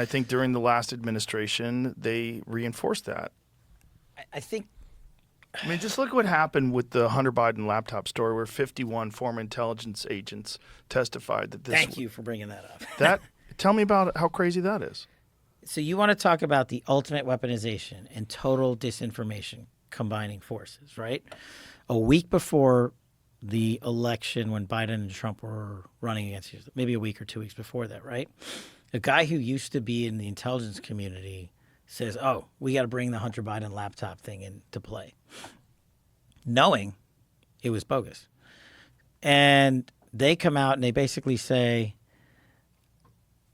I think during the last administration, they reinforced that. I think I mean, just look what happened with the Hunter Biden laptop story, where 51 former intelligence agents testified that this. Thank you for bringing that up. That tell me about how crazy that is. So you want to talk about the ultimate weaponization and total disinformation combining forces, right? A week before the election, when Biden and Trump were running against each other, maybe a week or 2 weeks before that, right? A guy who used to be in the intelligence community says, oh, we got to bring the Hunter Biden laptop thing into play, knowing it was bogus. And they come out and they basically say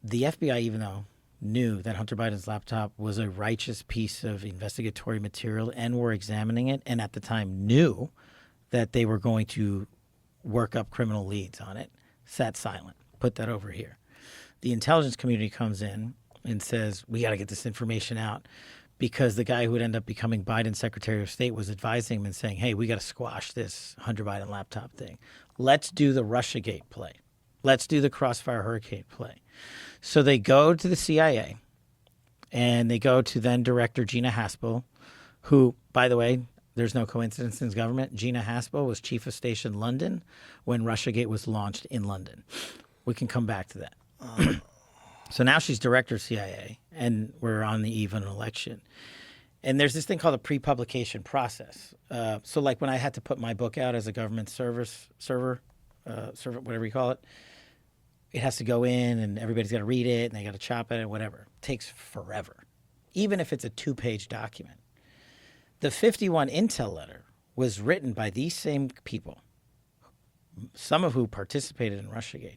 the FBI, even though knew that Hunter Biden's laptop was a righteous piece of investigatory material and were examining it, and at the time knew that they were going to work up criminal leads on it, sat silent, put that over here. The intelligence community comes in and says, we got to get this information out, because the guy who would end up becoming Biden's Secretary of State was advising him and saying, hey, we got to squash this Hunter Biden laptop thing. Let's do the Russiagate play. Let's do the Crossfire Hurricane play. So they go to the CIA and they go to then Director Gina Haspel, who, by the way, there's no coincidence in his government. Gina Haspel was Chief of Station London when Russiagate was launched in London. We can come back to that. So now she's Director of CIA, and we're on the eve of an election. And there's this thing called a pre-publication process. So like when I had to put my book out as a government server, whatever you call it, it has to go in and everybody's got to read it and they got to chop it and whatever. It takes forever, even if it's a 2-page document. The 51 intel letter was written by these same people, some of who participated in Russiagate.